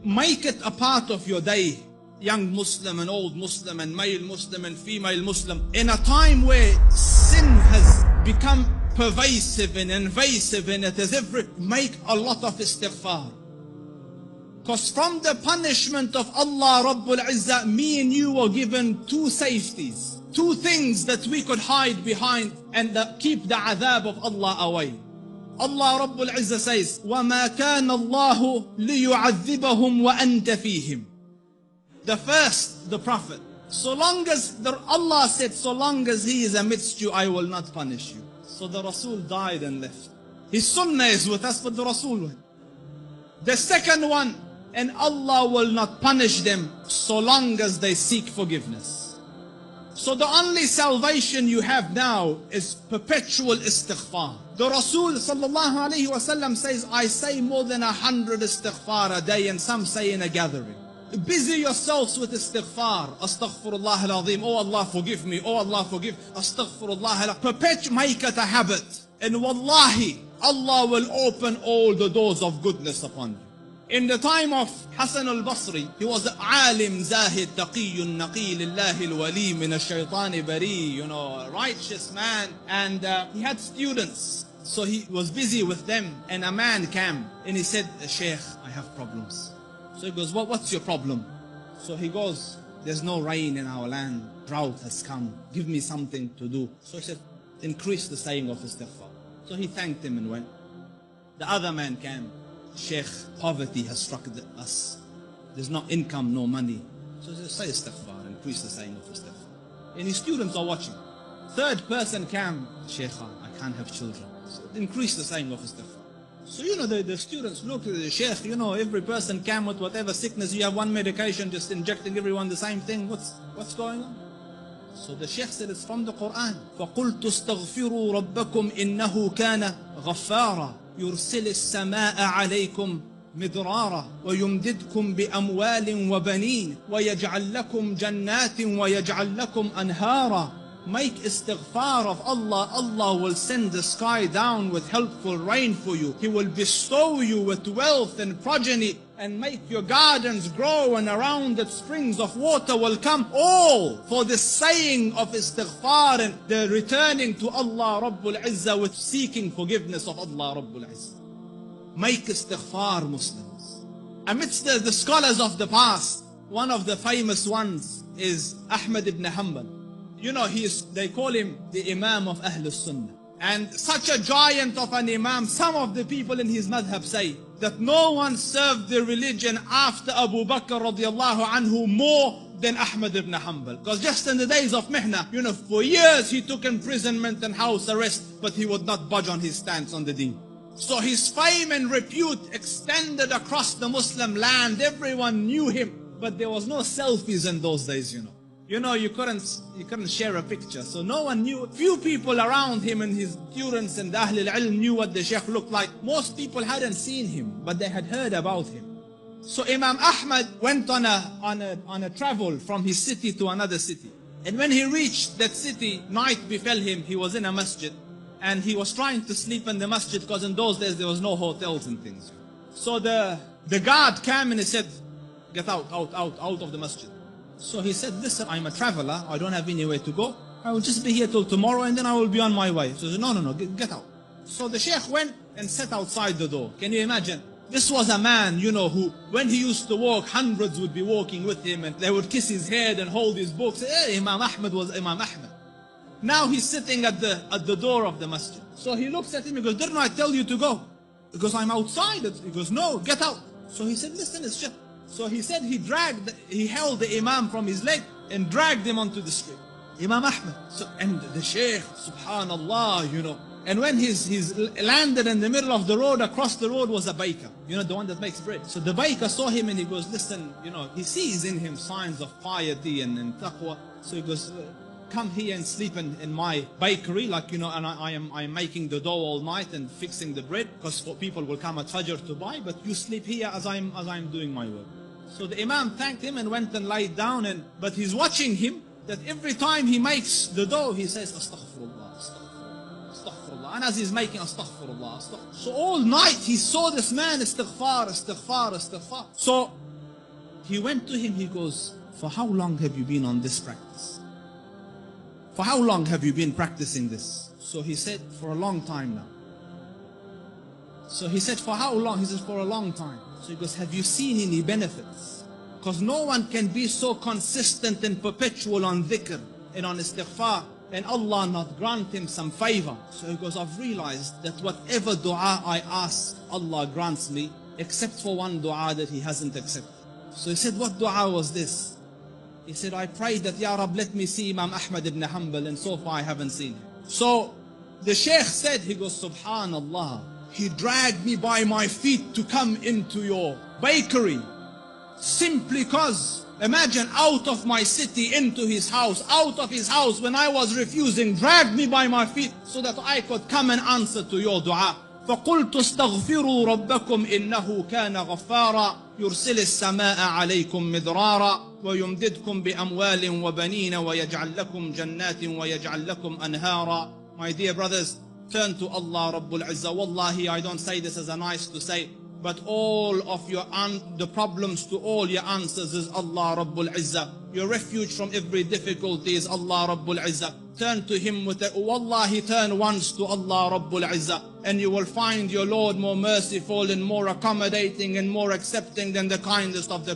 make it a part of your day, young Muslim and old Muslim and male Muslim and female Muslim, in a time where sin has become pervasive and invasive and it is make a lot of istighfar. Because from the punishment of Allah Rabbul Izzah, me and you were given two safeties, two things that we could hide behind and keep the adhab of Allah away. Allah Rabbul Izzah says, وَمَا كَانَ اللَّهُ لِيُعَذِّبَهُمْ وَأَنْتَ فِيهِمْ. The first, the Prophet, so long as Allah said, so long as he is amidst you, I will not punish you. So the Rasul died and left. His sunnah is with us, but the Rasul went. The second one, and Allah will not punish them so long as they seek forgiveness. So the only salvation you have now is perpetual istighfar. The Rasul sallallahu alayhi wa sallam says, I say more than 100 istighfar a day, and some say in a gathering. Busy yourselves with istighfar. Astaghfirullah al-azim. Oh Allah forgive me. Oh Allah forgive. Astaghfirullah. Perpetuate, make it a habit. And wallahi, Allah will open all the doors of goodness upon you. In the time of Hassan al-Basri, he was an alim, zahid, taqiyyun, naqi, lillahi al-wali, min al-shaytani bari, a righteous man. And he had students. So he was busy with them. And a man came and he said, Shaykh, I have problems. So he goes, what's your problem? So he goes, there's no rain in our land. Drought has come. Give me something to do. So he said, increase the saying of istighfar. So he thanked him and went. The other man came. Sheikh, poverty has struck us. There's no income, no money. So he said, say istighfar, increase the saying of istighfar. And his students are watching. Third person came. Sheikh, I can't have children. So increase the saying of istighfar. So the students look at the Sheikh, every person came with whatever sickness, you have one medication, just injecting everyone the same thing. What's going on? So the Sheikh said, it's from the Quran. فَقُلْتُ اسْتَغْفِرُوا رَبَّكُمْ إِنَّهُ كَانَ غَفَّارًا يُرْسِلِ السَّمَاءَ عَلَيْكُمْ مِدْرَارًا وَيُمْدِدْكُمْ بِأَمْوَالٍ وَبَنِينَ وَيَجْعَلْ لَكُمْ جَنَّاتٍ وَيَجْعَلْ لَكُمْ أَنْهَارًا. Make istighfar of Allah. Allah will send the sky down with helpful rain for you. He will bestow you with wealth and progeny and make your gardens grow, and around it springs of water will come, all for the saying of istighfar and the returning to Allah Rabbul Izzah with seeking forgiveness of Allah Rabbul Izzah. Make istighfar, Muslims. Amidst the scholars of the past, one of the famous ones is Ahmad ibn Hanbal. They call him the Imam of Ahl Sunnah. And such a giant of an Imam, some of the people in his madhab say that no one served the religion after Abu Bakr radiallahu anhu more than Ahmad ibn Hanbal. Because just in the days of Mihna, for years he took imprisonment and house arrest, but he would not budge on his stance on the deen. So his fame and repute extended across the Muslim land. Everyone knew him, but there was no selfies in those days, you couldn't share a picture. So no one knew. Few people around him and his students and Ahl al-Ilm knew what the Sheikh looked like. Most people hadn't seen him, but they had heard about him. So Imam Ahmad went on a travel from his city to another city. And when he reached that city, night befell him. He was in a masjid. And he was trying to sleep in the masjid because in those days there was no hotels and things. So the guard came and he said, get out of the masjid. So he said, listen, I'm a traveler. I don't have anywhere to go. I will just be here till tomorrow and then I will be on my way. So he said, no, get out. So the Sheikh went and sat outside the door. Can you imagine? This was a man, who, when he used to walk, hundreds would be walking with him and they would kiss his head and hold his books. Imam Ahmad was Imam Ahmad. Now he's sitting at the door of the masjid. So he looks at him, he goes, didn't I tell you to go? He goes, I'm outside. He goes, no, get out. So he said, listen, it's just... So he said he held the Imam from his leg and dragged him onto the street. Imam Ahmad. And the Shaykh, subhanallah, And when he's landed in the middle of the road, across the road was a baker, the one that makes bread. So the baker saw him and he goes, listen, he sees in him signs of piety and taqwa. So he goes, come here and sleep in my bakery, and I am making the dough all night and fixing the bread, because people will come at Fajr to buy, but you sleep here as I'm doing my work. So the Imam thanked him and went and laid down, but he's watching him, that every time he makes the dough, he says, Astaghfirullah, Astaghfirullah, Astaghfirullah. And as he's making Astaghfirullah, Astaghfirullah. So all night he saw this man, Istighfar, Istighfar, Istighfar. So He went to him, he goes, for how long have you been on this practice? For how long have you been practicing this? So he said, for a long time now. So he said, for how long? He says, for a long time. So he goes, have you seen any benefits? Because no one can be so consistent and perpetual on dhikr and on istighfar and Allah not grant him some favor. So he goes, I've realized that whatever dua I ask, Allah grants me, except for one dua that he hasn't accepted. So he said, what dua was this? He said, I prayed that, Ya Rab, let me see Imam Ahmad ibn Hanbal, and so far I haven't seen him. So the Shaykh said, he goes, Subhanallah, he dragged me by my feet to come into your bakery, simply cause, imagine, out of my city into his house, out of his house when I was refusing, dragged me by my feet so that I could come and answer to your dua. فقلت استغفروا ربكم إنه كان غفارا يرسل السماء عليكم مدرارا ويمددكم بأموال وبنين ويجعل لكم جنات ويجعل لكم أنهارا. My dear brothers, turn to Allah Rabbul Izzah. Wallahi, I don't say this as a nice to say, but all of the problems to all your answers is Allah Rabbul Izzah. Your refuge from every difficulty is Allah Rabbul Izzah. Turn to Him with it. Wallahi, turn once to Allah Rabbul Izzah, and you will find your Lord more merciful and more accommodating and more accepting than the kindest of the